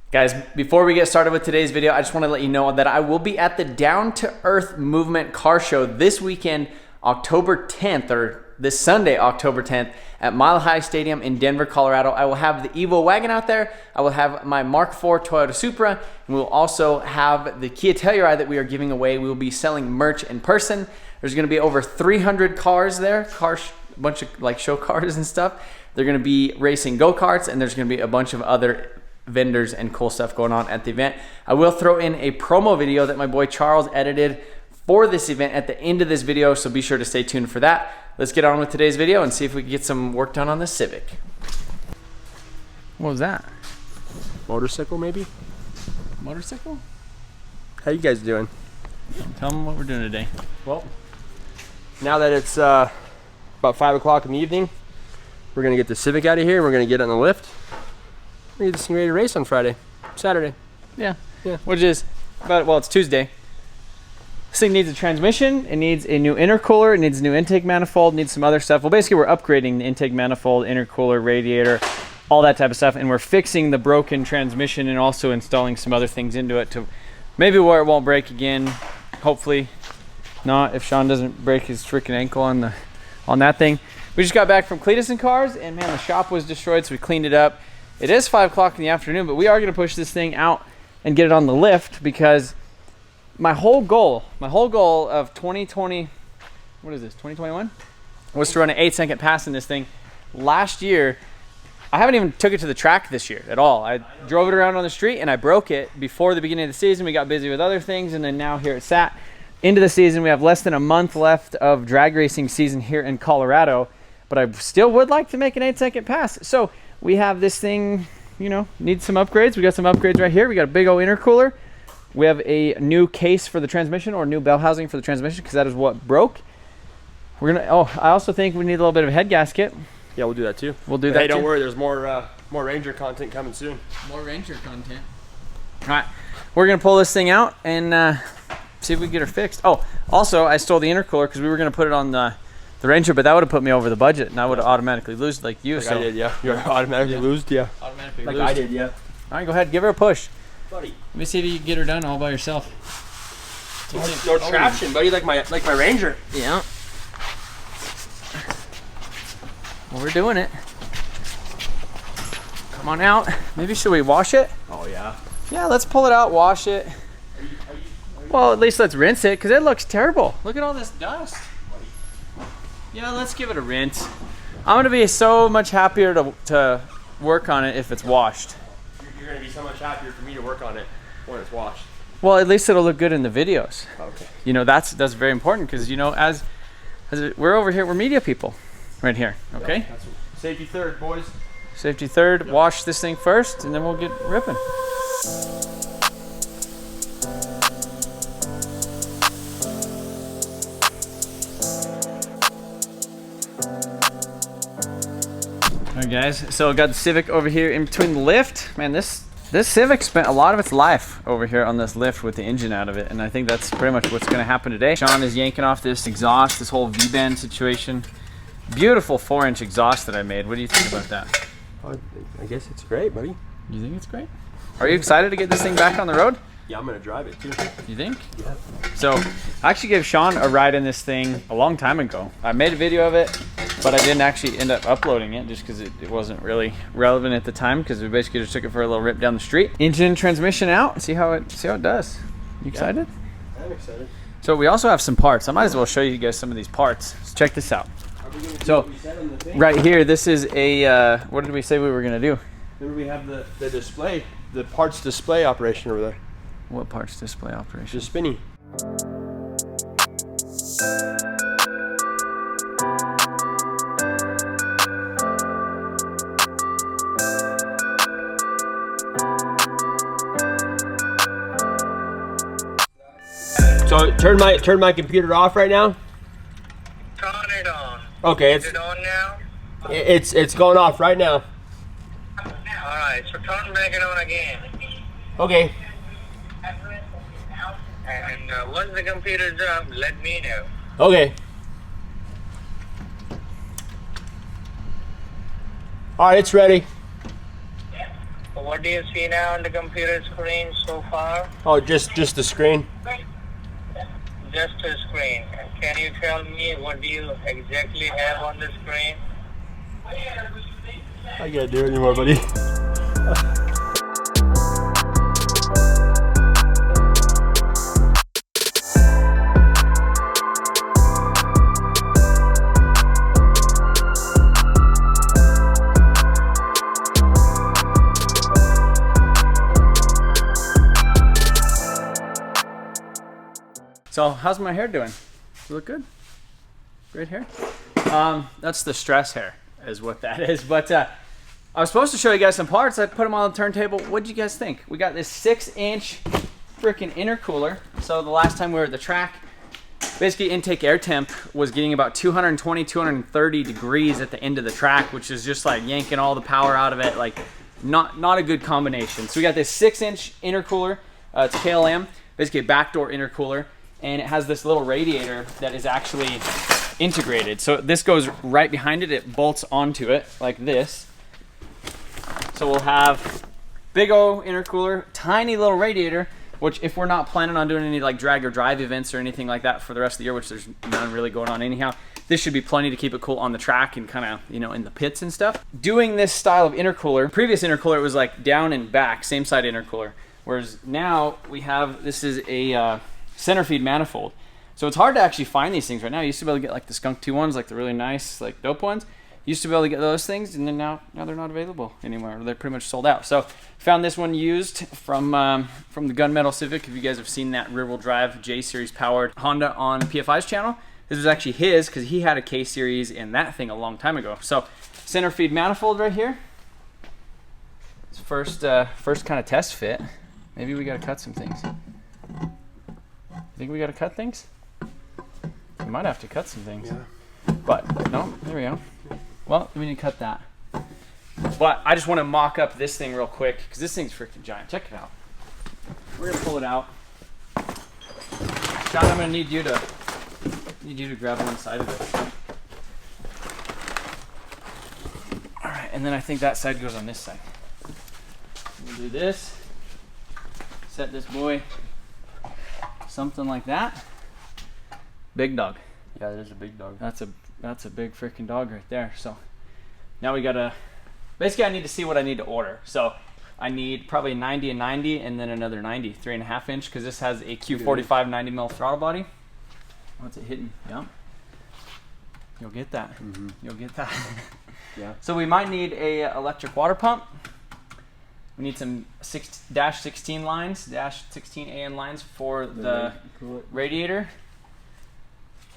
Guys, before we get started with today's video, I just want to let you know that I will be at the Down to Earth Movement Car Show this weekend, October 10th, or this Sunday, October 10th, at Mile High Stadium in Denver, Colorado. I will have the Evo wagon out there. I will have my Mark IV Toyota Supra, and we'll also have the Kia Telluride that we are giving away. We will be selling merch in person. There's going to be over 300 cars there, a bunch of like show cars and stuff. They're going to be racing go-karts, and there's going to be a bunch of other vendors and cool stuff going on at the event. I will throw in a promo video that my boy Charles edited for this event at the end of this video, so be sure to stay tuned for that. Let's get on with today's video and see if we can get some work done on the Civic. What was that? Motorcycle, maybe? Motorcycle? How you guys doing? Tell them what we're doing today. Well, now that it's about 5 o'clock in the evening, we're gonna get the Civic out of here and we're gonna get on the lift. We're gonna get this thing ready to race on Saturday. Yeah. Which is, well, it's Tuesday. This thing needs a transmission, it needs a new intercooler, it needs a new intake manifold, it needs some other stuff. Well, basically we're upgrading the intake manifold, intercooler, radiator, all that type of stuff, and we're fixing the broken transmission and also installing some other things into it to maybe where it won't break again. Hopefully not, if Sean doesn't break his freaking ankle on that thing. We just got back from Cletus and Cars, and man, the shop was destroyed, so we cleaned it up. It is 5 o'clock in the afternoon, but we are going to push this thing out and get it on the lift because my whole goal of 2020, what is this, 2021? Was to run an 8-second pass in this thing. Last year, I haven't even took it to the track this year at all. I drove it around on the street and I broke it before the beginning of the season. We got busy with other things, and then now here it sat. Into the season, we have less than a month left of drag racing season here in Colorado, but I still would like to make an 8-second pass. So we have this thing, you know, needs some upgrades. We got some upgrades right here. We got a big old intercooler. We have a new case for the transmission, or new bell housing for the transmission, because that is what broke. We're gonna. Oh, I also think we need a little bit of a head gasket. Yeah, we'll do that too. We'll do that. Hey, don't worry. There's more Ranger content coming soon. More Ranger content. All right, we're gonna pull this thing out and see if we can get her fixed. Oh, also, I stole the intercooler because we were gonna put it on the Ranger, but that would have put me over the budget, and I would have automatically lost like you. Like so I did, yeah. You're automatically lost, yeah. Automatically like lost. I did, yeah. All right, go ahead, give her a push. Buddy. Let me see if you can get her done all by yourself. No traction, buddy, like my Ranger. Yeah. Well, we're doing it. Come on out. Maybe should we wash it? Oh yeah. Yeah, let's pull it out, wash it. Well, at least let's rinse it, because it looks terrible. Look at all this dust. Yeah, let's give it a rinse. I'm gonna be so much happier to work on it if it's washed. You're gonna be so much happier for me to work on it when it's washed. Well, at least it'll look good in the videos. Okay. You know, that's very important, because, you know, as we're over here, we're media people right here, okay? Yep, safety third, boys. Safety third. Yep. Wash this thing first, and then we'll get ripping. All right, guys, so I got the Civic over here in between the lift. Man, this Civic spent a lot of its life over here on this lift with the engine out of it, and I think that's pretty much what's gonna happen today. Sean is yanking off this exhaust, this whole V-band situation. Beautiful 4-inch exhaust that I made. What do you think about that? I guess it's great, buddy. You think it's great? Are you excited to get this thing back on the road? Yeah, I'm gonna drive it too. You think? Yeah. So I actually gave Sean a ride in this thing a long time ago. I made a video of it, but I didn't actually end up uploading it just because it wasn't really relevant at the time, because we basically just took it for a little rip down the street. Engine, transmission out, see how it does. You excited? Yeah, I'm excited. So we also have some parts. I might as well show you guys some of these parts. So check this out. So right here, this is a what did we say we were gonna do? Remember, we have the display, the parts display operation over there. What parts display operation? Just spinning. So turn my computer off right now. Turn it on. Okay, Is it on now? it's going off right now. Alright, so turn back it on again. Okay. And once the computer's up, let me know. Okay. All right, it's ready. What do you see now on the computer screen so far? Oh, just the screen. Just a screen. Can you tell me what do you exactly have on the screen? I can't do it anymore, buddy. So how's my hair doing? Does it look good? Great hair? That's the stress hair is what that is. But I was supposed to show you guys some parts. I put them on the turntable. What did you guys think? We got this 6-inch freaking intercooler. So the last time we were at the track, basically intake air temp was getting about 220, 230 degrees at the end of the track, which is just like yanking all the power out of it. Like not a good combination. So we got this 6-inch intercooler. It's KLM, basically a backdoor intercooler. And it has this little radiator that is actually integrated. So this goes right behind it. It bolts onto it like this. So we'll have big O intercooler, tiny little radiator, which if we're not planning on doing any like drag or drive events or anything like that for the rest of the year, which there's none really going on anyhow, this should be plenty to keep it cool on the track and kind of, you know, in the pits and stuff. Doing this style of intercooler, previous intercooler was like down and back, same side intercooler. Whereas now we have, this is a, center feed manifold. So it's hard to actually find these things right now. You used to be able to get like the Skunk 2 ones, like the really nice, like dope ones. You used to be able to get those things, and then now they're not available anymore. They're pretty much sold out. So found this one used from the Gunmetal Civic. If you guys have seen that rear-wheel drive J-Series powered Honda on PFI's channel, this was actually his because he had a K-Series in that thing a long time ago. So center feed manifold right here. It's first kind of test fit. Maybe we got to cut some things. Think we got to cut things? We might have to cut some things. Yeah. But no, there we go. Well, we need to cut that. But I just want to mock up this thing real quick because this thing's freaking giant. Check it out. We're gonna pull it out. John, I'm gonna need you to grab one side of it. All right, and then I think that side goes on this side. We'll do this. Set this boy. Something like that. Big dog. Yeah, there's a big dog. That's a big freaking dog right there. So now we gotta, basically I need to see what I need to order. So I need probably 90 and 90 and then another 90, 3.5 inch, because this has a Q45 90 mil throttle body. What's it hitting? Yeah. You'll get that. Mm-hmm. You'll get that. Yeah. So we might need a electric water pump. We need some -16 lines, -16 AN lines for the radiator.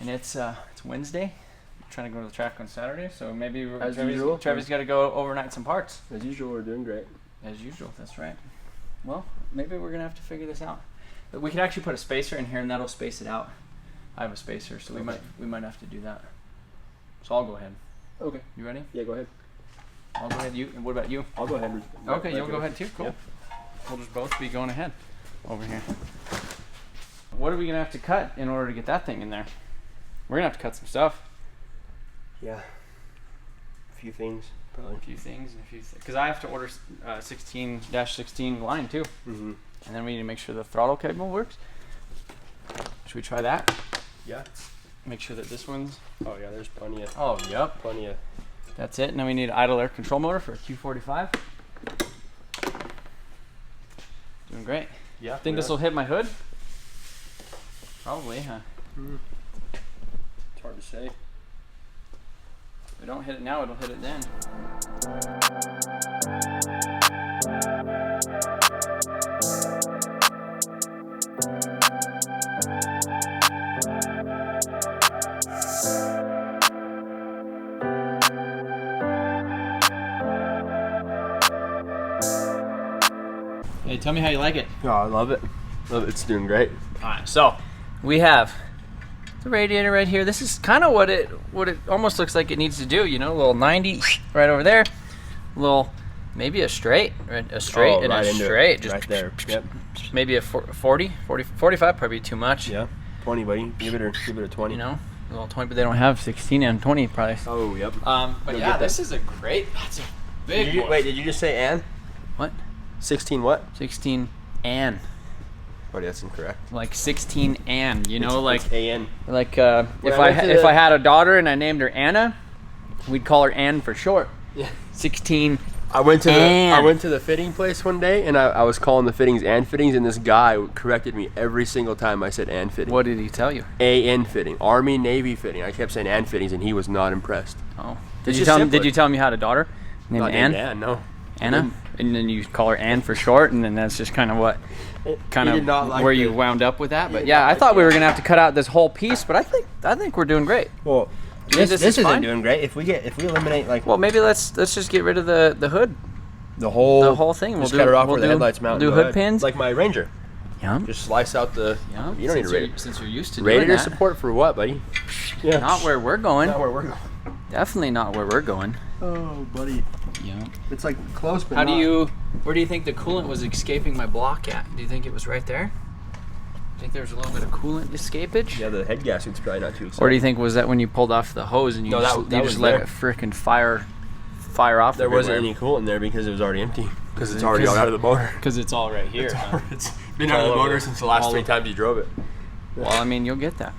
And it's Wednesday. I'm trying to go to the track on Saturday, so maybe Trevor's got to go overnight some parts. As usual, we're doing great. As usual, that's right. Well, maybe we're gonna have to figure this out. But we could actually put a spacer in here, and that'll space it out. I have a spacer, so we might have to do that. So I'll go ahead. Okay. You ready? Yeah, go ahead. I'll go ahead. You. And what about you? I'll go ahead. Okay, you'll go ahead too. Cool. Yep. We'll just both be going ahead over here. What are we gonna have to cut in order to get that thing in there? We're gonna have to cut some stuff. Yeah. A few things, probably. A few things, because I have to order 16-16 line too. Mm-hmm. And then we need to make sure the throttle cable works. Should we try that? Yeah. Make sure that this one's. Oh yeah, there's plenty of. Oh yep. Plenty of. That's it. Now we need an idle air control motor for a Q45. Doing great. Yeah. Think this will hit my hood? Probably, huh? Mm. It's hard to say. If we don't hit it now, it'll hit it then. Hey, tell me how you like it. Oh, I love it. Love it. It's doing great. All right, so we have the radiator right here. This is kind of what it almost looks like it needs to do. You know, a little 90 right over there, a little maybe a straight, right? A straight and right a straight, just right there. Yep. Maybe a 40, 45, probably too much. Yeah, 20, buddy. Give it a 20. You know, a little 20, but they don't have 16 and 20 probably. Oh, yep. But yeah, this is a great. That's a big. Wait, did you just say and? What? 16 what? 16 and. Oh, that's incorrect. Like 16 and, you know, like it's AN. Like if I had a daughter and I named her Anna, we'd call her Ann for short. Yeah. 16. I went to the fitting place one day, and I was calling the fittings and fittings, and this guy corrected me every single time I said and fitting. What did he tell you? AN fitting, Army Navy fitting. I kept saying and fittings, and he was not impressed. Oh, did you tell him you had a daughter named Ann? Ann, no. Anna, and then you call her Ann for short, and then that's just kind of what, where you wound up with that. But yeah, I thought we were gonna have to cut out this whole piece, but I think we're doing great. Well, this isn't doing great. If we eliminate like. Well, maybe let's just get rid of the hood. The whole thing. We'll cut it off where the headlights mount. We'll do hood pins. Like my Ranger. Yeah. Just slice out the. Yeah. You don't need a radiator. Since you're used to doing that. Radiator support for what, buddy? Yeah. Not where we're going. Not where we're going. Definitely not where we're going. Oh, buddy. Yeah. It's like close, but where do you think the coolant was escaping my block at? Do you think it was right there? Think there was a little bit of coolant escapage? Yeah, the head gasket's probably not too exciting. Or do you think was that when you pulled off the hose and you just let it frickin' fire off? There wasn't any coolant there because it was already empty. Because it's already all out of the motor. Because it's all right here. It's been out of the motor since the last 3 times you drove it. Well, I mean, you'll get that.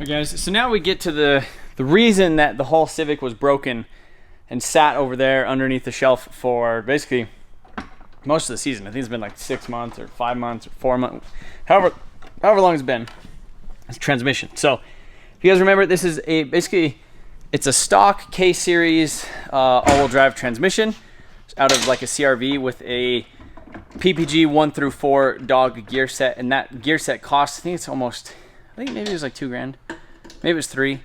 Guys, so now we get to the reason that the whole Civic was broken and sat over there underneath the shelf for basically most of the season. I think it's been like 6 months or 5 months or 4 months, however long it's been. It's transmission. So if you guys remember, this is it's a stock K series all-wheel drive transmission out of like a CRV with a PPG 1 through 4 dog gear set, and that gear set costs, I think maybe it was like $2,000. Maybe it was 3,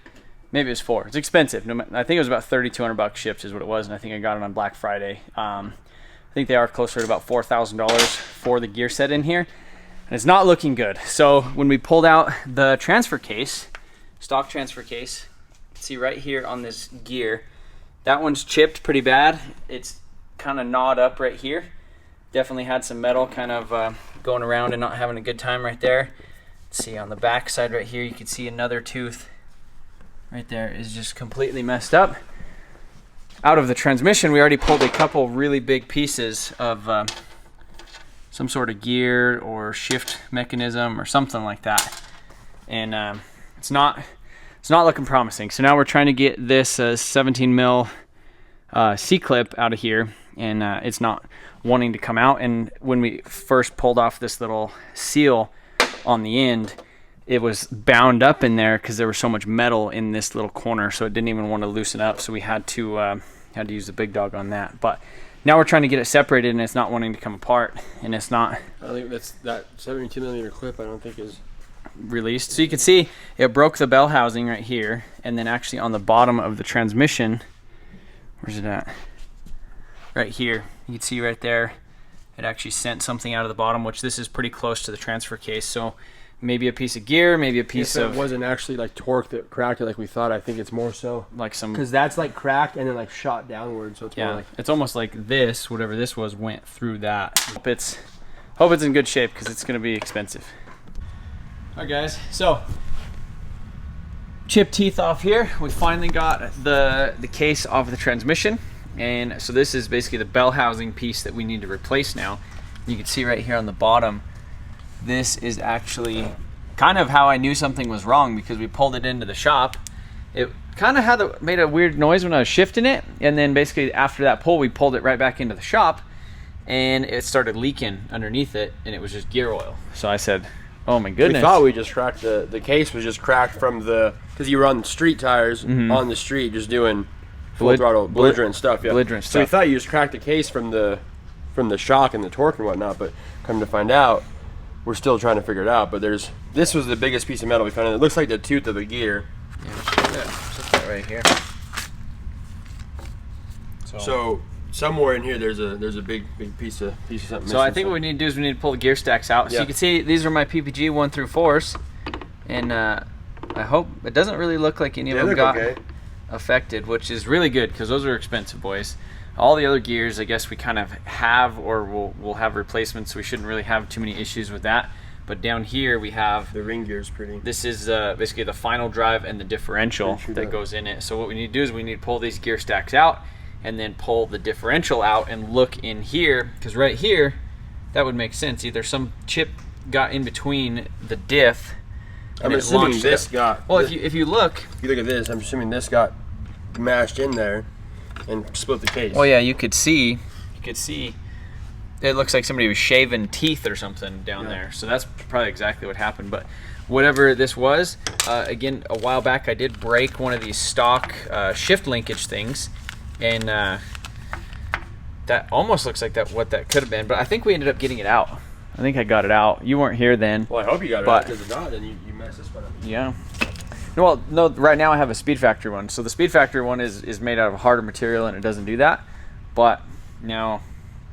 maybe it was 4. It's expensive. I think it was about $3,200 shipped is what it was, and I think I got it on Black Friday. I think they are closer to about $4,000 for the gear set in here, and it's not looking good. So when we pulled out the transfer case, stock transfer case, see right here on this gear, that one's chipped pretty bad. It's kind of gnawed up right here. Definitely had some metal kind of going around and not having a good time right there. See on the back side right here, you can see another tooth right there is just completely messed up. Out of the transmission, we already pulled a couple really big pieces of some sort of gear or shift mechanism or something like that, and it's not looking promising. So now we're trying to get this 17 mil C-clip out of here, and it's not wanting to come out. And when we first pulled off this little seal on the end, it was bound up in there because there was so much metal in this little corner, so it didn't even want to loosen up. So we had to use the big dog on that. But now we're trying to get it separated, and it's not wanting to come apart, and it's not. I think that 72 millimeter clip, I don't think is released. So you can see it broke the bell housing right here, and then actually on the bottom of the transmission, where's it at? Right here. You can see right there, it actually sent something out of the bottom, which this is pretty close to the transfer case. So maybe a piece of gear, maybe a piece of. It wasn't actually like torque that cracked it like we thought. I think it's more so like some. Because that's like cracked and then like shot downward. So it's more like. It's almost like this, whatever this was, went through that. Hope it's in good shape because it's going to be expensive. All right, guys. So chip teeth off here. We finally got the case off the transmission. And so this is basically the bell housing piece that we need to replace now. You can see right here on the bottom, this is actually kind of how I knew something was wrong, because we pulled it into the shop. It kind of made a weird noise when I was shifting it, and then basically after that pull, we pulled it right back into the shop, and it started leaking underneath it, and it was just gear oil. So I said, Oh my goodness. We thought we just cracked the case was just cracked from because you run street tires on the street just doing full throttle belligerent stuff. Yeah. Belligerent So stuff. we thought you just cracked the case from the shock and the torque and whatnot, but come to find out, we're still trying to figure it out. But this was the biggest piece of metal we found. It looks like the tooth of a gear. Yeah, just that right here. So somewhere in here there's a big piece of something. So I think what we need to do is we need to pull the gear stacks out. So you can see these are my PPG 1 through 4s, and I hope it doesn't really look like any of them got affected, which is really good because those are expensive, boys. All the other gears, I guess we kind of have, or we'll have replacements, so we shouldn't really have too many issues with that. But down here we have the ring gear's pretty. This is basically the final drive and the differential that goes in it. So what we need to do is we need to pull these gear stacks out and then pull the differential out and look in here, because right here that would make sense. Either some chip got in between the diff. I'm assuming this got. Well, if you look at this, I'm assuming this got mashed in there and split the case. Well, yeah, you could see. It looks like somebody was shaving teeth or something down there. So that's probably exactly what happened. But whatever this was, again, a while back I did break one of these stock shift linkage things, and that almost looks like what that could have been. But I think we ended up getting it out. I think I got it out. You weren't here then. Well, I hope you got it out, because if not, then you messed this one up. Yeah. Well, no, right now I have a Speed Factory one. So the Speed Factory one is made out of harder material and it doesn't do that. But now,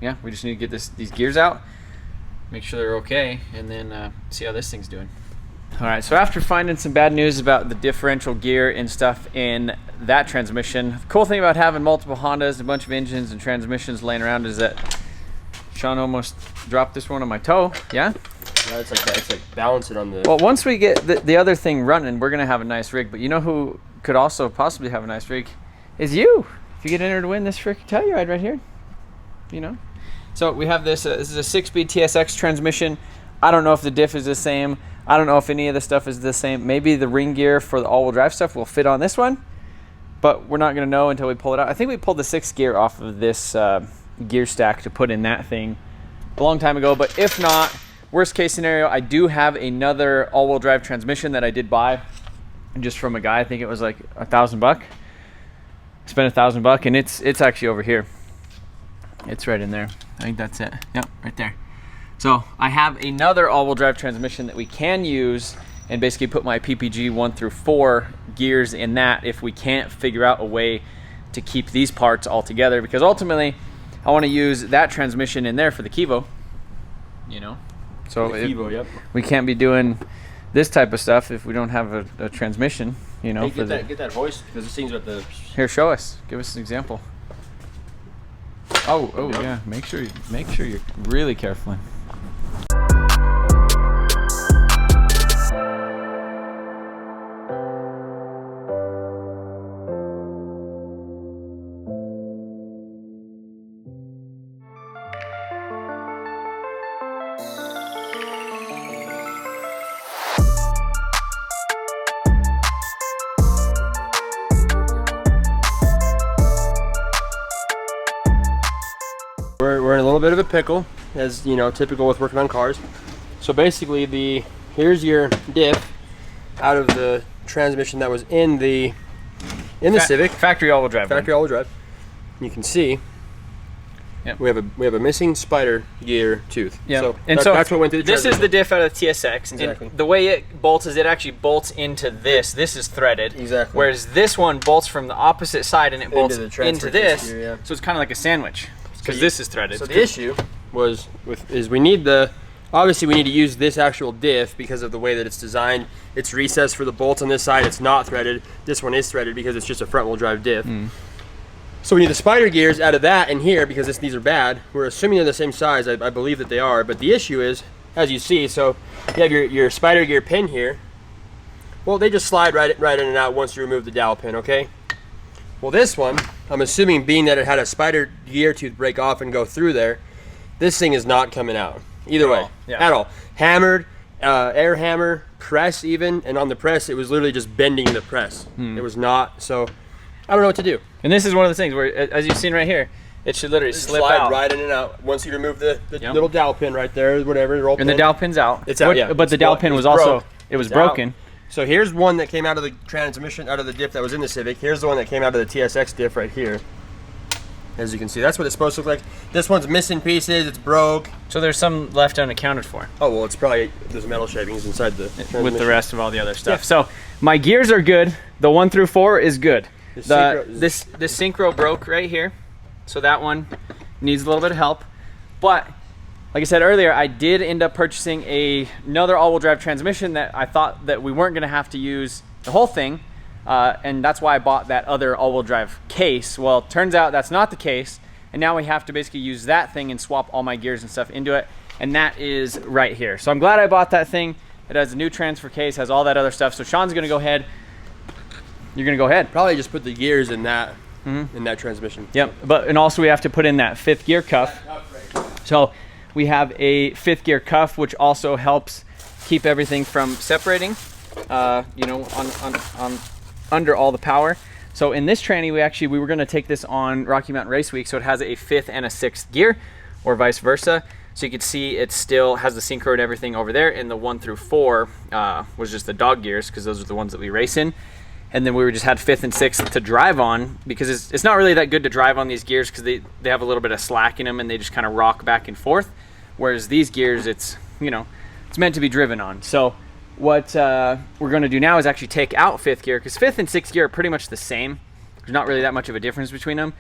yeah, we just need to get these gears out, make sure they're okay, and then see how this thing's doing. All right, so after finding some bad news about the differential gear and stuff in that transmission, the cool thing about having multiple Hondas, a bunch of engines and transmissions laying around is that Sean almost dropped this one on my toe. Yeah? Yeah, it's like balancing on the... Well, once we get the other thing running, we're going to have a nice rig. But you know who could also possibly have a nice rig? Is you. If you get entered to win this freaking Telluride right here. You know? So we have this. This is a 6-speed TSX transmission. I don't know if the diff is the same. I don't know if any of the stuff is the same. Maybe the ring gear for the all-wheel drive stuff will fit on this one. But we're not going to know until we pull it out. I think we pulled the 6th gear off of this gear stack to put in that thing a long time ago. But if not... Worst case scenario, I do have another all-wheel drive transmission that I did buy just from a guy. I think it was like $1,000. Spent $1,000, and it's actually over here. It's right in there. I think that's it. Yep, right there. So I have another all-wheel drive transmission that we can use and basically put my PPG 1 through 4 gears in that if we can't figure out a way to keep these parts all together, because ultimately I want to use that transmission in there for the Kivo, you know. So we can't be doing this type of stuff if we don't have a transmission, you know. Hey, get that voice, because it seems like the... Here, show us. Give us an example. Oh, yeah. Make sure you're really careful. We're in a little bit of a pickle, as you know, typical with working on cars. So basically, here's your diff out of the transmission that was in the Civic Factory all-wheel drive. Factory all-wheel drive. You can see we have a missing spider gear tooth. Yeah, so and that's what went through the This is the diff out of the TSX. Exactly. And the way it bolts is it actually bolts into this. This is threaded. Exactly. Whereas this one bolts from the opposite side and it bolts into this. Gear, yeah. So it's kind of like a sandwich. Because this is threaded. So the issue is we need obviously we need to use this actual diff because of the way that it's designed. It's recessed for the bolts on this side. It's not threaded. This one is threaded because it's just a front wheel drive diff. So we need the spider gears out of that and here because these are bad. We're assuming they're the same size. I believe that they are. But the issue is, as you see, so you have your spider gear pin here. Well, they just slide right in and out once you remove the dowel pin, okay? Well, this one, I'm assuming being that it had a spider gear tooth break off and go through there, this thing is not coming out. Either way, at all. Hammered, air hammer, press even, and on the press, it was literally just bending the press. It was not, so I don't know what to do. And this is one of the things where, as you've seen right here, It should literally slip slide out. right in and out. Once you remove the little dowel pin right there, whatever. The roll And pin. the dowel pin's out. It's out, yeah. But the dowel pin was also, it was broken. Out. So here's one that came out of the transmission, out of the diff that was in the Civic. Here's the one that came out of the TSX diff right here. As you can see, that's what it's supposed to look like. This one's missing pieces, it's broke. So there's some left unaccounted for. Oh, well, it's probably, there's metal shavings inside the transmission. With the rest of all the other stuff. Yeah. So my gears are good. The 1 through 4 is good. This synchro broke right here. So that one needs a little bit of help. But like I said earlier, I did end up purchasing another all-wheel drive transmission that I thought that we weren't gonna have to use the whole thing. And that's why I bought that other all-wheel drive case. Well, it turns out that's not the case, and now we have to basically use that thing and swap all my gears and stuff into it, and that is right here. So I'm glad I bought that thing. It has a new transfer case, has all that other stuff. So Sean's gonna go ahead. You're gonna go ahead. Probably just put the gears in that in that transmission. Yep. And also we have to put in that 5th gear cuff. So we have a 5th gear cuff, which also helps keep everything from separating. You know, on under all the power. So in this tranny, we were gonna take this on Rocky Mountain Race Week, so it has a 5th and a 6th gear, or vice versa. So you can see it still has the synchro and everything over there, and the 1 through 4 was just the dog gears, because those are the ones that we race in. And then we just had 5th and 6th to drive on, because it's not really that good to drive on these gears, because they have a little bit of slack in them, and they just kind of rock back and forth. Whereas these gears, it's, you know, it's meant to be driven on. So what we're going to do now is actually take out 5th gear, because 5th and 6th gear are pretty much the same. There's not really that much of a difference between them.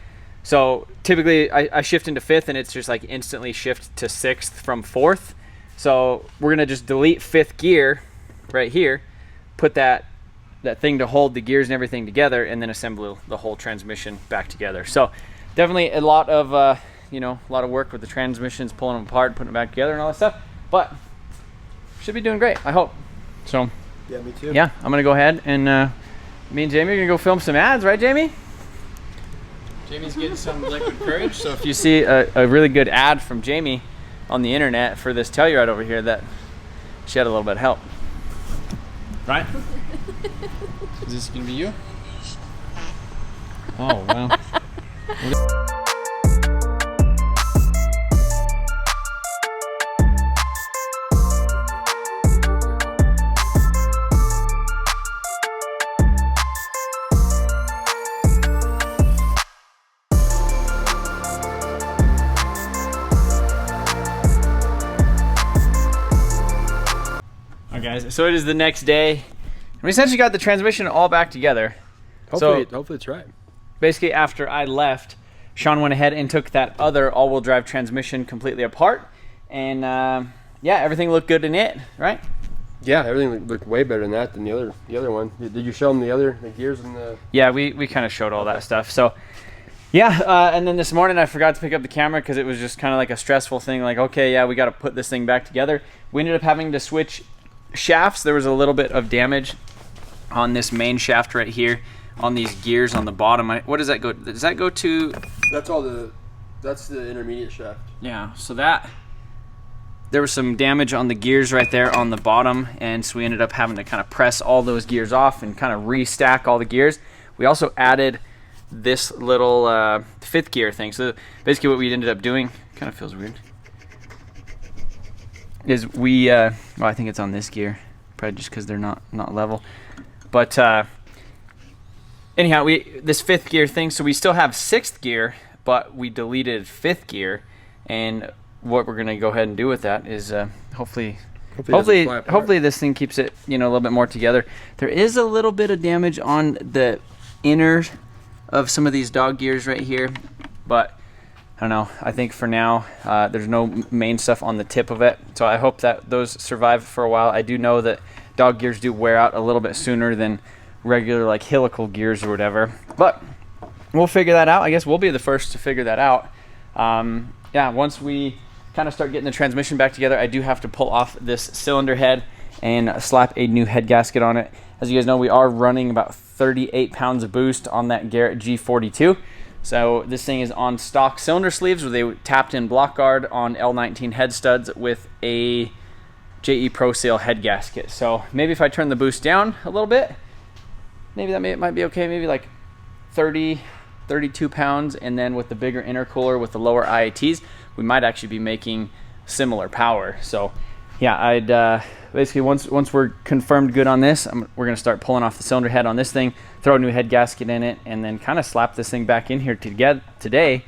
So typically I shift into 5th, and it's just like instantly shift to 6th from 4th. So we're going to just delete 5th gear right here, put that thing to hold the gears and everything together, and then assemble the whole transmission back together. So definitely a lot of you know, a lot of work with the transmissions, pulling them apart, putting them back together and all that stuff, but should be doing great, I hope. So yeah, me too. Yeah, I'm gonna go ahead and me and Jamie are gonna go film some ads, right, Jamie? Jamie's getting some liquid courage. So if you see a really good ad from Jamie on the internet for this Telluride over here, that she had a little bit of help. Right? Is this gonna be you? Oh, wow. Guys, so it is the next day, and we essentially got the transmission all back together. Hopefully it's right. Basically, after I left, Sean went ahead and took that other all-wheel drive transmission completely apart, and yeah, everything looked good in it, right? Yeah, everything looked way better than that than the other one. Did you show them the gears and the? Yeah, we kind of showed all that stuff. So yeah, and then this morning I forgot to pick up the camera because it was just kind of like a stressful thing. Like, okay, yeah, we got to put this thing back together. We ended up having to switch shafts. There was a little bit of damage on this main shaft right here on these gears on the bottom. What does that go? Does that go to? That's the intermediate shaft. Yeah. So there was some damage on the gears right there on the bottom, and so we ended up having to kind of press all those gears off and kind of restack all the gears. We also added this little 5th gear thing. So basically, what we ended up doing kind of feels weird. Is we well, I think it's on this gear, probably just because they're not level, but anyhow, this 5th gear thing, so we still have 6th gear, but we deleted 5th gear, and what we're gonna go ahead and do with that is hopefully this thing keeps it, you know, a little bit more together. There is a little bit of damage on the inner of some of these dog gears right here, but I don't know. I think for now, there's no main stuff on the tip of it, so I hope that those survive for a while. I do know that dog gears do wear out a little bit sooner than regular like helical gears or whatever, but we'll figure that out. I guess we'll be the first to figure that out. Yeah, once we kind of start getting the transmission back together, I do have to pull off this cylinder head and slap a new head gasket on it. As you guys know, we are running about 38 pounds of boost on that Garrett G42. So this thing is on stock cylinder sleeves with a tapped in block guard on L19 head studs with a JE Pro Sail head gasket. So maybe if I turn the boost down a little bit, maybe that might be okay. Maybe like 30 32 pounds, and then with the bigger intercooler with the lower IATs, we might actually be making similar power. So yeah, I'd basically once we're confirmed good on this, we're gonna start pulling off the cylinder head on this thing, throw a new head gasket in it, and then kind of slap this thing back in here today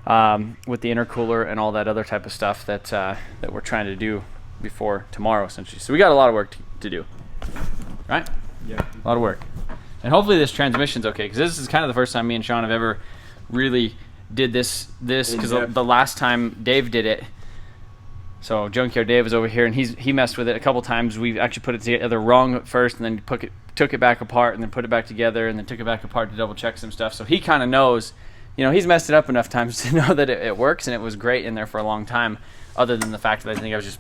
with the intercooler and all that other type of stuff that we're trying to do before tomorrow, essentially. So we got a lot of work to do, right? Yeah, a lot of work. And hopefully this transmission's okay, because this is kind of the first time me and Sean have ever really did this because the last time Dave did it, so Junkyard Dave was over here and he messed with it a couple times. We actually put it together wrong at first, and then took it back apart, and then put it back together, and then took it back apart to double check some stuff. So he kind of knows, you know, he's messed it up enough times to know that it works, and it was great in there for a long time, other than the fact that I think I was just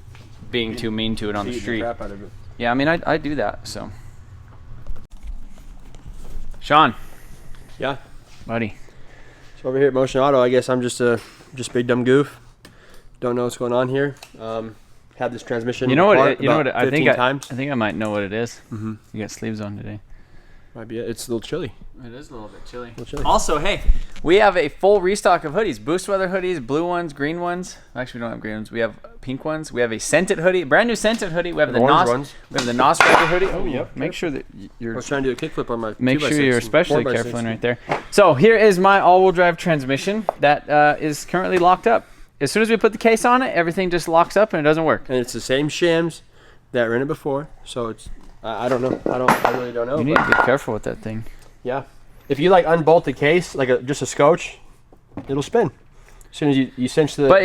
being too mean to it on the street. Crap out of it. Yeah, I mean, I do that, so. Sean. Yeah. Buddy. So over here at Motion Auto, I guess I'm just big dumb goof. Don't know what's going on here. Had this transmission. You know what? I think I might know what it is. Mm-hmm. You got sleeves on today. Might be it. It's a little chilly. It is a little bit chilly. Also, hey, we have a full restock of hoodies. Boost weather hoodies, blue ones, green ones. Actually, we don't have green ones. We have pink ones. We have a scented hoodie, brand new scented hoodie. We have the orange NOS ones. We have the NOS Striker hoodie. Oh, yep. Make sure that you're. I was trying to do a kickflip on my. Make sure you're especially careful in right there. So here is my all-wheel drive transmission that is currently locked up. As soon as we put the case on it, everything just locks up and it doesn't work. And it's the same shims that were in it before, so it's. I don't know. I really don't know. You need to be careful with that thing. Yeah. If you like unbolt the case, like just a scotch, it'll spin. As soon as you cinch the. But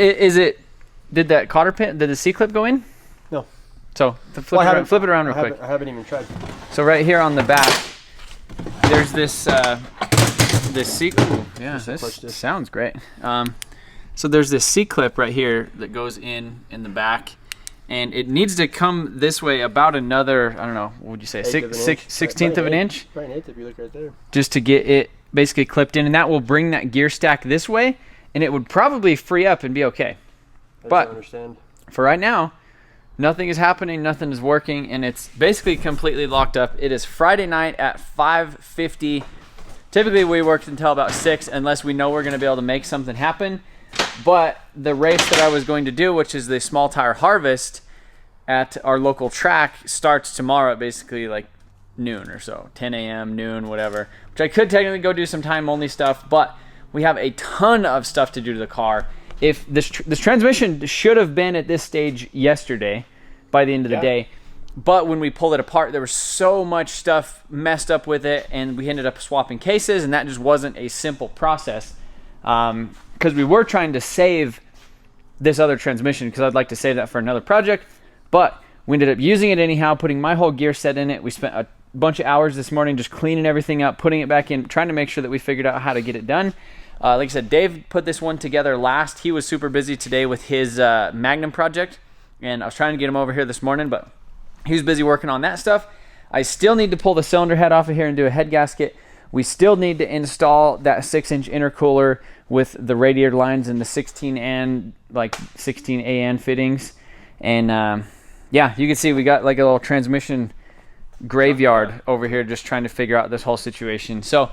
did that cotter pin, did the C-clip go in? No. So flip it around real quick. I haven't even tried. So right here on the back, there's this C-clip. Yeah, this sounds great. So there's this C-clip right here that goes in the back, and it needs to come this way about another, I don't know, what would you say, 16th of an inch? Probably an eighth if you look right there. Just to get it basically clipped in, and that will bring that gear stack this way, and it would probably free up and be okay. But for right now, nothing is happening, nothing is working, and it's basically completely locked up. It is Friday night at 5:50. Typically we work until about 6 unless we know we're going to be able to make something happen. But the race that I was going to do, which is the small tire harvest at our local track, starts tomorrow at basically like noon or so, 10 a.m., noon, whatever, which I could technically go do some time only stuff, but we have a ton of stuff to do to the car. If this transmission should have been at this stage yesterday by the end of the day, but when we pulled it apart, there was so much stuff messed up with it, and we ended up swapping cases, and that just wasn't a simple process. Because we were trying to save this other transmission, because I'd like to save that for another project, but we ended up using it anyhow, putting my whole gear set in it. We spent a bunch of hours this morning just cleaning everything up, putting it back in, trying to make sure that we figured out how to get it done. Like I said, Dave put this one together last. He was super busy today with his Magnum project, and I was trying to get him over here this morning, but he was busy working on that stuff. I still need to pull the cylinder head off of here and do a head gasket. We still need to install that 6-inch intercooler with the radiator lines and the 16 AN fittings. And yeah, you can see we got like a little transmission graveyard over here just trying to figure out this whole situation. So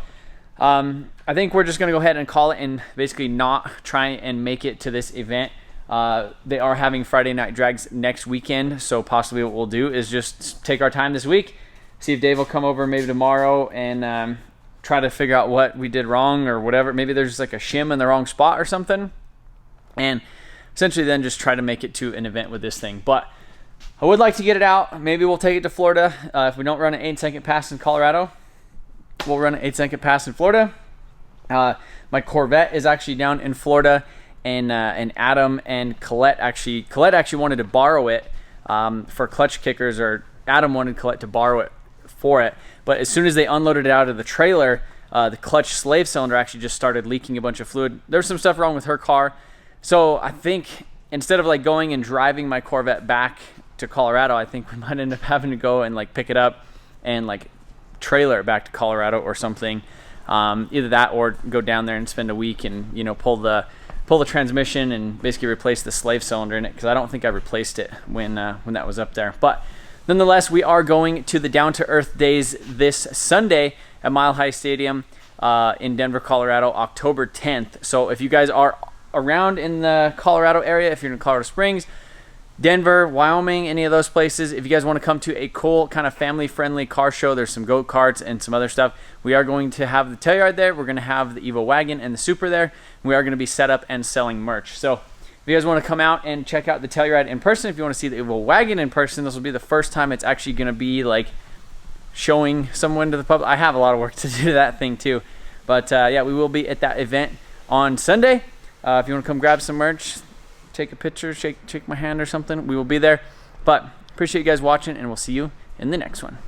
I think we're just going to go ahead and call it and basically not try and make it to this event. They are having Friday night drags next weekend, so possibly what we'll do is just take our time this week, see if Dave will come over maybe tomorrow and try to figure out what we did wrong or whatever. Maybe there's just like a shim in the wrong spot or something, and essentially then just try to make it to an event with this thing. But I would like to get it out. Maybe we'll take it to Florida. If we don't run an 8-second pass in Colorado, we'll run an 8-second pass in Florida. My Corvette is actually down in Florida, and Adam and Colette actually wanted to borrow it for clutch kickers, or Adam wanted Colette to borrow it for it. But as soon as they unloaded it out of the trailer, the clutch slave cylinder actually just started leaking a bunch of fluid. There's some stuff wrong with her car. So I think instead of like going and driving my Corvette back to Colorado, I think we might end up having to go and like pick it up and like trailer it back to Colorado or something. Either that or go down there and spend a week and, you know, pull the transmission and basically replace the slave cylinder in it, because I don't think I replaced it when that was up there. But nonetheless, we are going to the Down to Earth Days this Sunday at Mile High Stadium. in Denver, Colorado, October 10th. So if you guys are around in the Colorado area, if you're in Colorado Springs, Denver, Wyoming, any of those places, if you guys want to come to a cool kind of family-friendly car show, there's some go-karts and some other stuff. We are going to have the Telluride there. We're going to have the Evo Wagon and the Super there. We are going to be set up and selling merch. So if you guys want to come out and check out the Telluride in person, if you want to see the Evo Wagon in person, this will be the first time it's actually going to be like showing someone to the public. I have a lot of work to do to that thing too. But yeah, we will be at that event on Sunday. If you want to come grab some merch, take a picture, shake my hand or something, we will be there. But appreciate you guys watching, and we'll see you in the next one.